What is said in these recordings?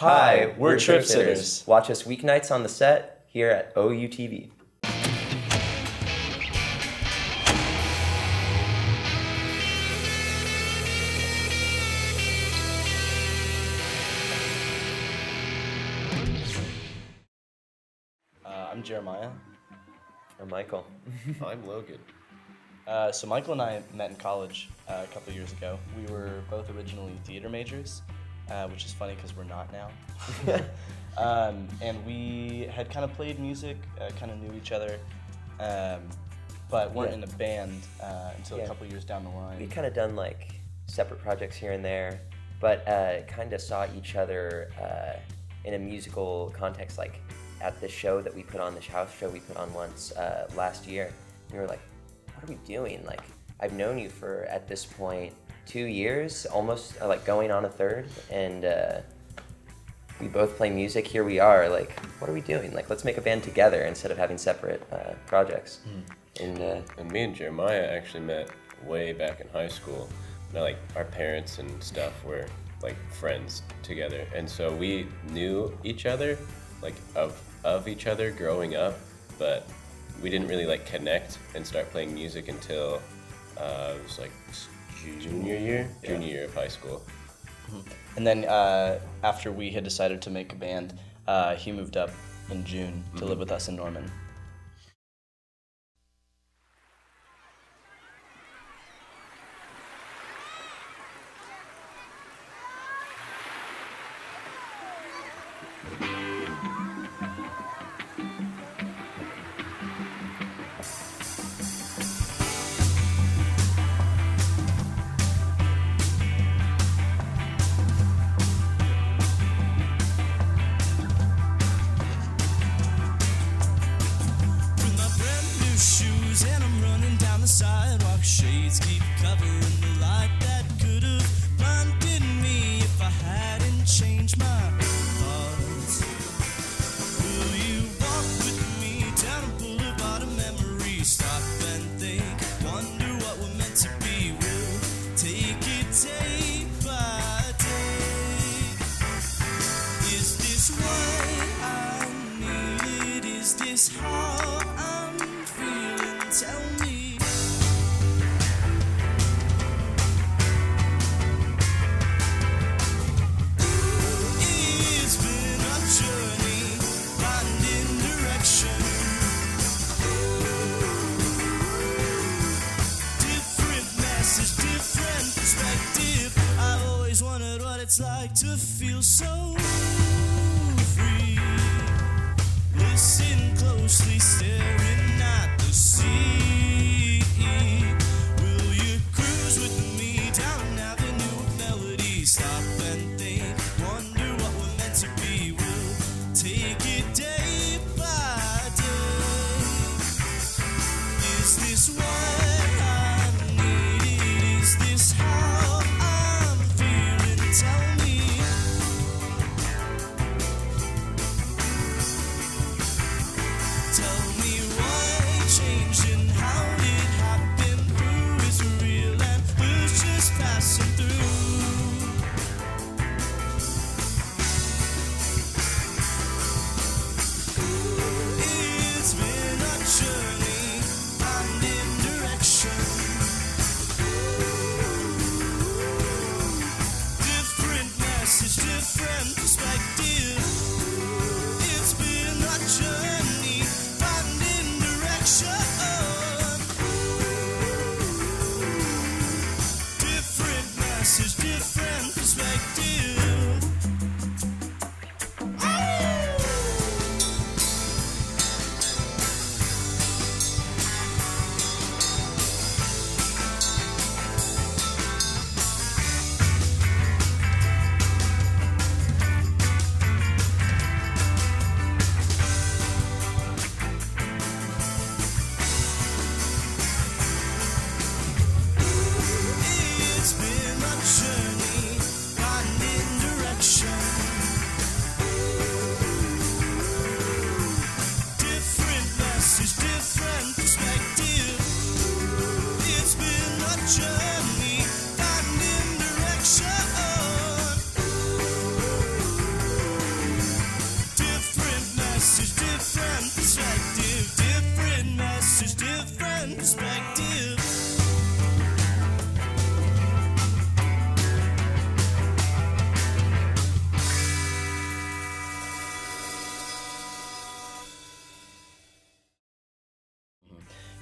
Hi, we're Tripsitters. Watch us weeknights on the set here at OUTV. I'm Jeremiah. I'm Michael. I'm Logan. So Michael and I met in college a couple of years ago. We were both originally theater majors, which is funny because we're not now. And we had kind of played music, kind of knew each other, but weren't in a band until a couple years down the line. We kind of done like separate projects here and there, but kind of saw each other in a musical context, like at the show that we put on, the house show we put on once last year. We were like, what are we doing? Like, I've known you for, at this point, 2 years, almost like going on a third, and we both play music. Here we are, like, what are we doing? Like, let's make a band together instead of having separate projects. And me and Jeremiah actually met way back in high school. You know, like, our parents and stuff were like friends together, and so we knew each other, like of each other growing up, but we didn't really like connect and start playing music until it was like junior year of high school. And then after we had decided to make a band, he moved up in June to live with us in Norman. Shoes and I'm running down the sidewalk. Shades keep covering the light that could have blinded me if I hadn't changed my thoughts. Will you walk with me down a boulevard of memories? Stop and think, wonder what we're meant to be. We'll take it day by day. Is this what I needed? Is this how I'm feeling? Tell me. It's been a journey, finding direction. Different message, different perspective. I've always wondered what it's like to feel so free. Listen closely, staring at the sea. Will you cruise with me down an avenue of melody? Stop and think, wonder what we're meant to be. We'll take it day by day. Is this what I need? Is this how I'm feeling? Tell me. Tell me why changed and how it happened. Who is real and who's just passing through? It's been a journey, finding direction. Different message, different perspective. It's been a journey, finding direction. Different message, different perspective. It's been a journey.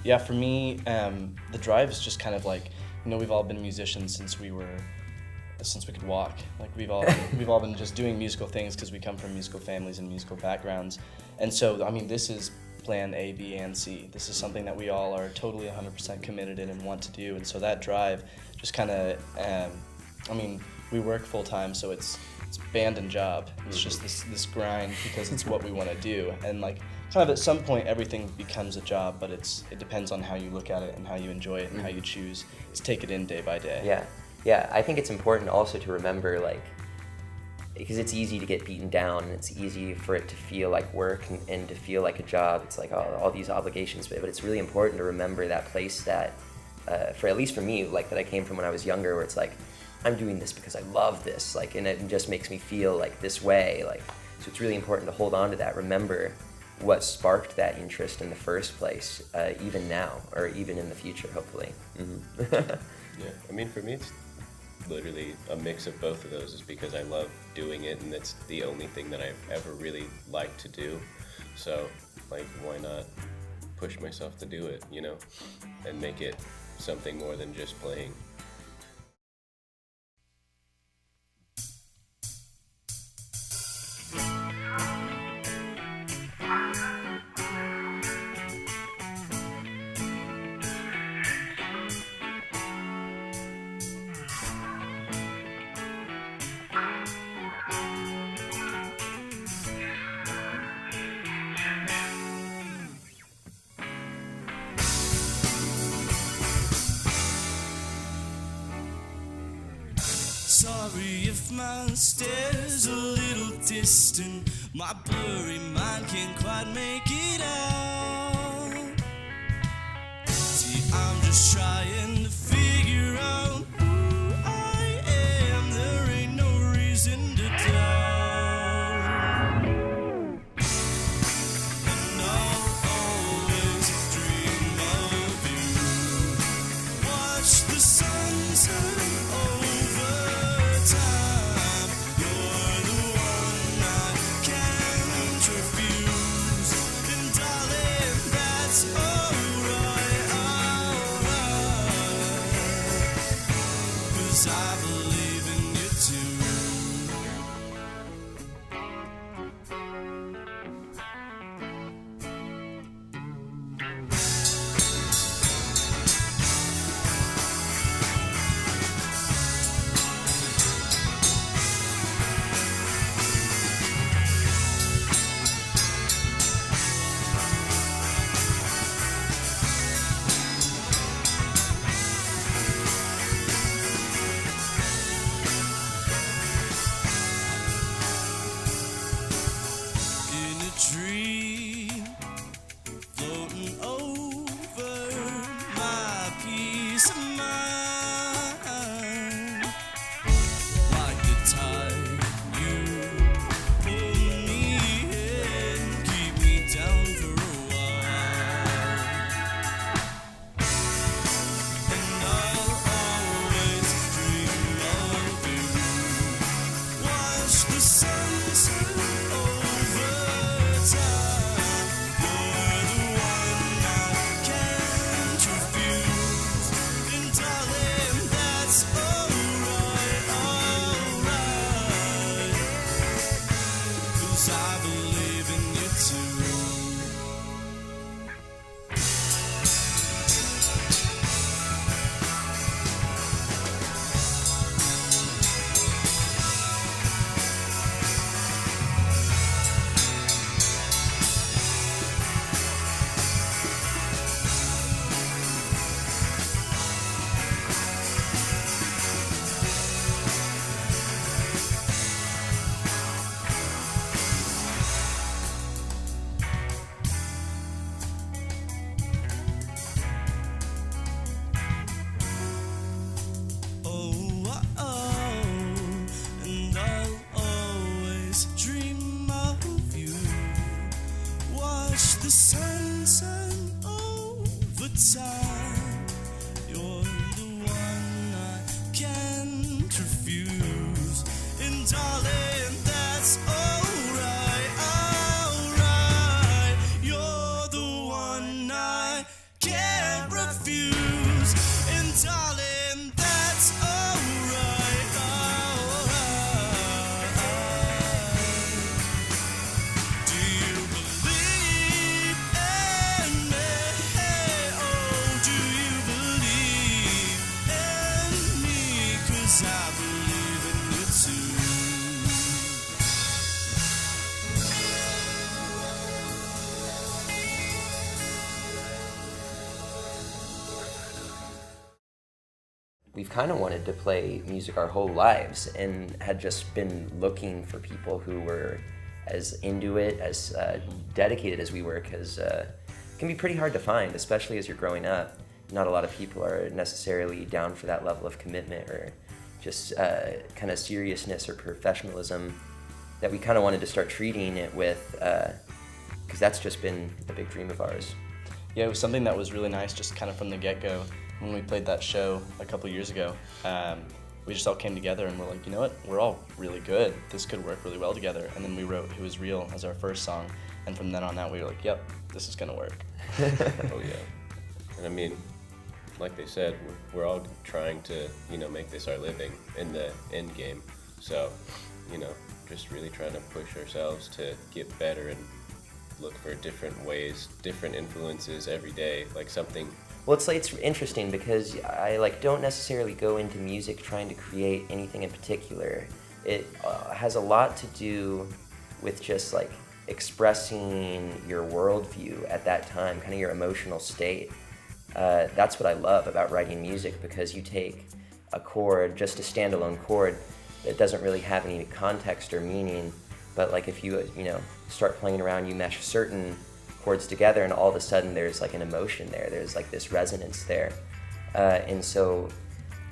Yeah, for me, the drive is just kind of like, we've all been musicians since we could walk. Like we've all been just doing musical things because we come from musical families and musical backgrounds. And so, I mean, this is plan A, B, and C. This is something that we all are totally 100% committed in and want to do. And so that drive just kind of, we work full time, so it's band and job. It's just this grind because it's what we want to do. And like, kind of at some point everything becomes a job, but it depends on how you look at it and how you enjoy it and how you choose to take it in day by day. Yeah, I think it's important also to remember, like, because it's easy to get beaten down and it's easy for it to feel like work and to feel like a job. It's like all these obligations, but it's really important to remember that place that, at least for me, like that I came from when I was younger, where it's like, I'm doing this because I love this, like, and it just makes me feel like this way, like, so it's really important to hold on to that, remember what sparked that interest in the first place, even now, or even in the future, hopefully. Yeah, I mean, for me, it's literally a mix of both of those, is because I love doing it, and it's the only thing that I've ever really liked to do. So, like, why not push myself to do it, and make it something more than just playing. Sorry if my stare's a little distant. My blurry mind can't quite make it out. See, I'm just trying to figure out who I am. There ain't no reason to doubt. And I'll always dream of you. Watch the sunset over time. You're the one I can't refuse. And darling, that's alright, alright. 'Cause I believe in you too. we've kind of wanted to play music our whole lives and had just been looking for people who were as into it, as dedicated as we were, because it can be pretty hard to find, especially as you're growing up. Not a lot of people are necessarily down for that level of commitment or just kind of seriousness or professionalism that we kind of wanted to start treating it with, because that's just been a big dream of ours. Yeah, it was something that was really nice just kind of from the get-go. When we played that show a couple years ago, we just all came together and we're like, you know what, we're all really good. This could work really well together. And then we wrote It Was Real as our first song. And from then on out, we were like, yep, this is gonna work. Oh yeah. And I mean, like they said, we're all trying to, make this our living in the end game. So, just really trying to push ourselves to get better and look for different ways, different influences every day, like something. Well, it's interesting because I don't necessarily go into music trying to create anything in particular. It has a lot to do with just expressing your worldview at that time, kind of your emotional state. That's what I love about writing music, because you take a chord, just a standalone chord that doesn't really have any context or meaning, but if you start playing around, you mesh certain chords together, and all of a sudden there's an emotion there. There's this resonance there, and so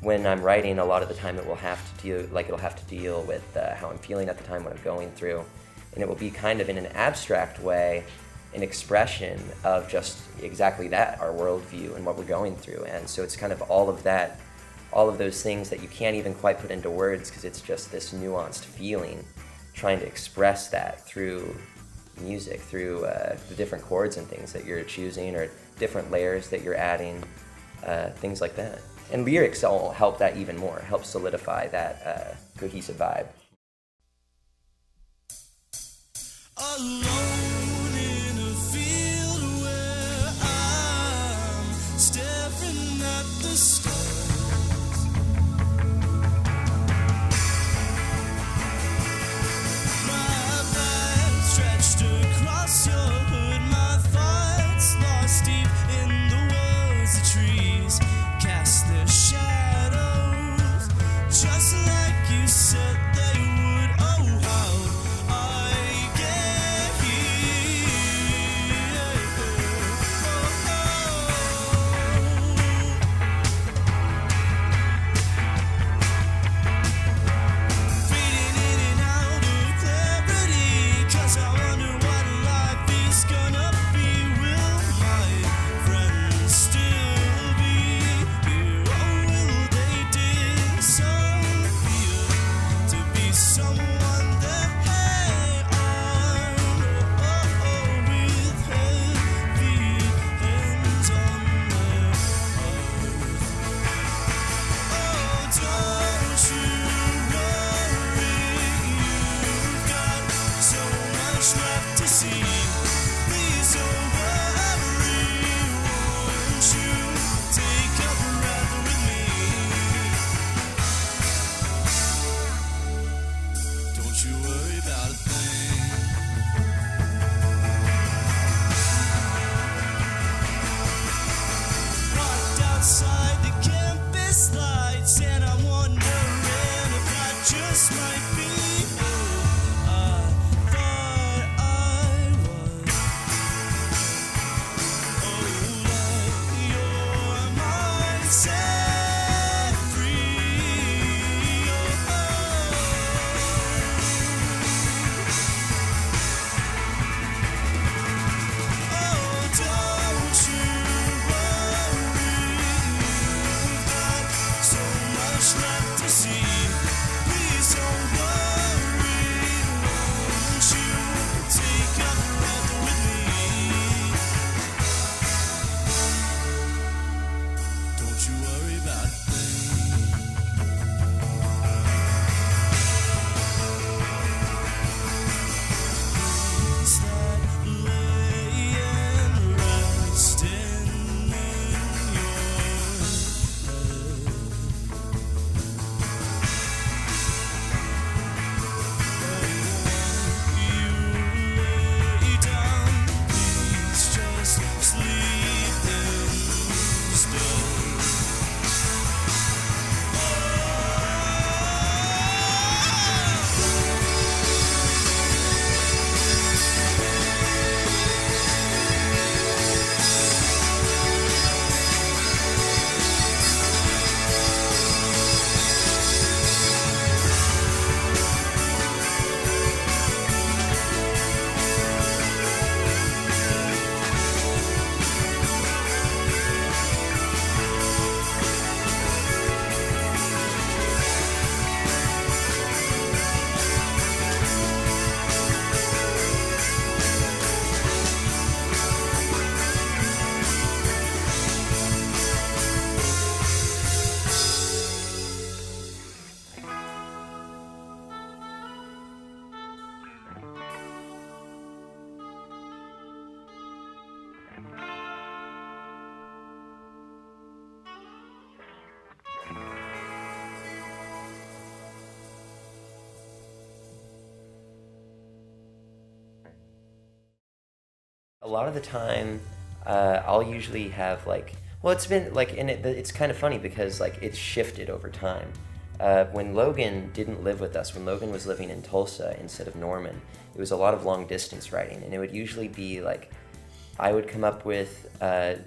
when I'm writing, a lot of the time it'll have to deal with how I'm feeling at the time, what I'm going through, and it will be kind of in an abstract way, an expression of just exactly that, our worldview and what we're going through. And so it's kind of all of that, all of those things that you can't even quite put into words, because it's just this nuanced feeling, trying to express that through music, through the different chords and things that you're choosing, or different layers that you're adding, things like that. And lyrics all help that even more, help solidify that cohesive vibe. Alone in a field where I'm staring at the stars. My back stretched across your hood, my thoughts lost deep in the woods. The trees cast their shadows, just like you said they would. Oh, how I get here. Oh, oh. A lot of the time, I'll usually have like, well, it's been like, and it's kind of funny because like it's shifted over time. When Logan didn't live with us, when Logan was living in Tulsa instead of Norman, it was a lot of long distance writing, and it would usually be like, I would come up with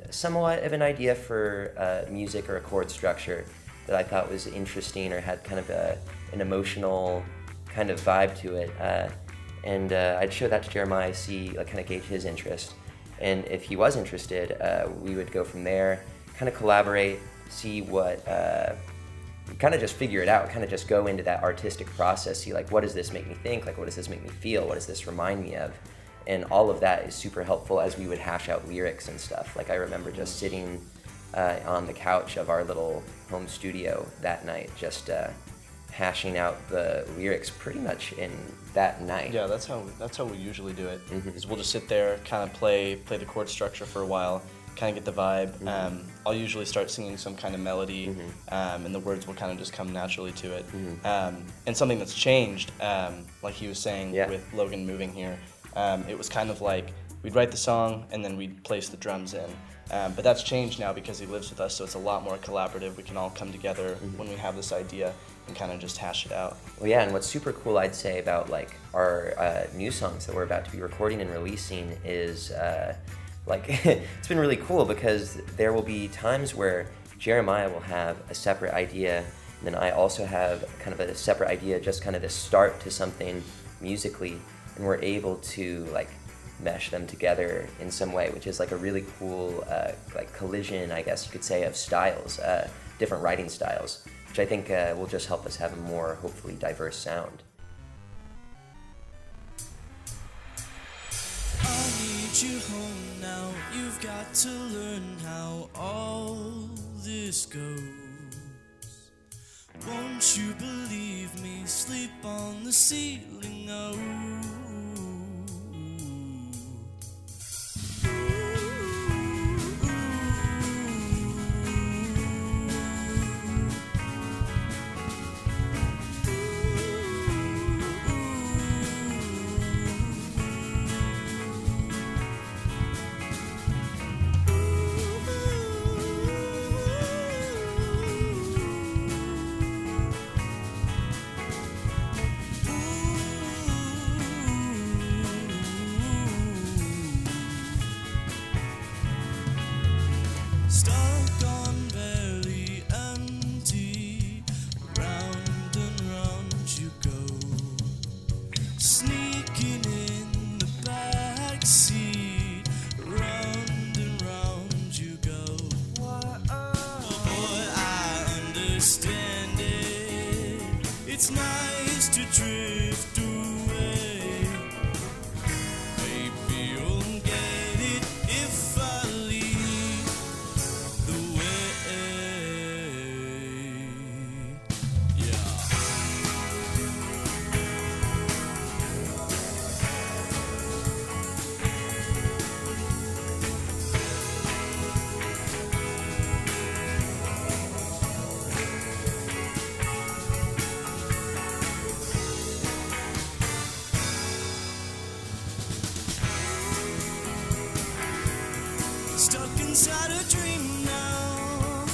somewhat of an idea for music or a chord structure that I thought was interesting or had kind of an emotional kind of vibe to it. And I'd show that to Jeremiah, see, like, kind of gauge his interest. And if he was interested, we would go from there, kind of collaborate, see what, kind of just figure it out, kind of just go into that artistic process, see, like, what does this make me think? Like, what does this make me feel? What does this remind me of? And all of that is super helpful as we would hash out lyrics and stuff. Like, I remember just sitting on the couch of our little home studio that night, just hashing out the lyrics pretty much in that night. Yeah, that's how we usually do it. Mhm. Is we'll just sit there, kind of play the chord structure for a while, kind of get the vibe. I'll usually start singing some kind of melody, and the words will kind of just come naturally to it. And something that's changed, like he was saying with Logan moving here, it was kind of like we'd write the song and then we'd place the drums in. But that's changed now because he lives with us, so it's a lot more collaborative. We can all come together when we have this idea and kind of just hash it out. Well, yeah, and what's super cool, I'd say, about like our new songs that we're about to be recording and releasing is like it's been really cool because there will be times where Jeremiah will have a separate idea, and then I also have kind of a separate idea, just kind of the start to something musically, and we're able to like mesh them together in some way, which is like a really cool like collision, I guess you could say, of styles, different writing styles, which I think will just help us have a more hopefully diverse sound. I need you home now. You've got to learn how all this goes. Won't you believe me? Sleep on the ceiling. Oh. Stuck on barely empty, round and round you go, sneaking in the back seat, round and round you go. Oh boy, I understand it. It's nice to drift away. Maybe you'll get it if I lead the way. Yeah. Stuck inside a dream now.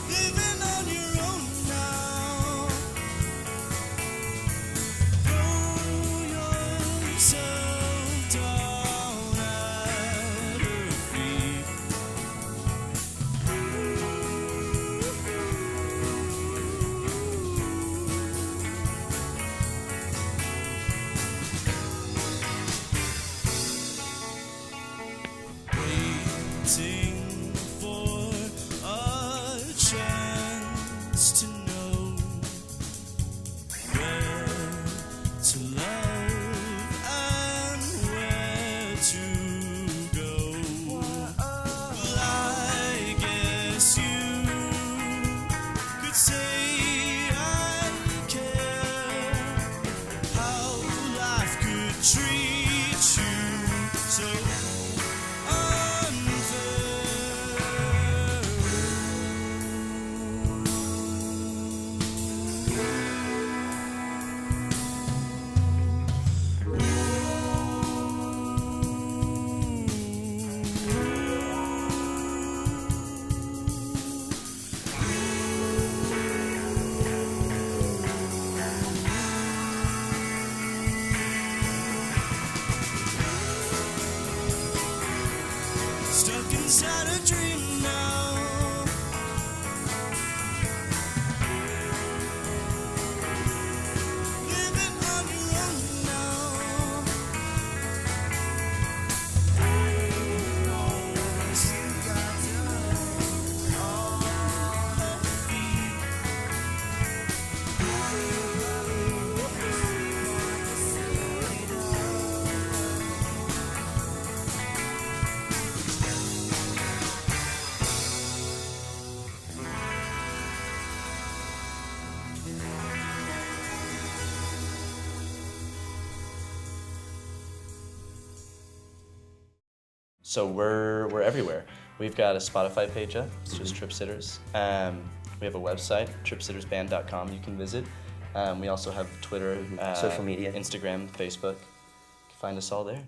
Living on your own now. Throw yourself down at her feet. So we're everywhere. We've got a Spotify page up. It's just Tripsitters. We have a website, tripsittersband.com. You can visit. We also have Twitter, social media, Instagram, Facebook. You can find us all there.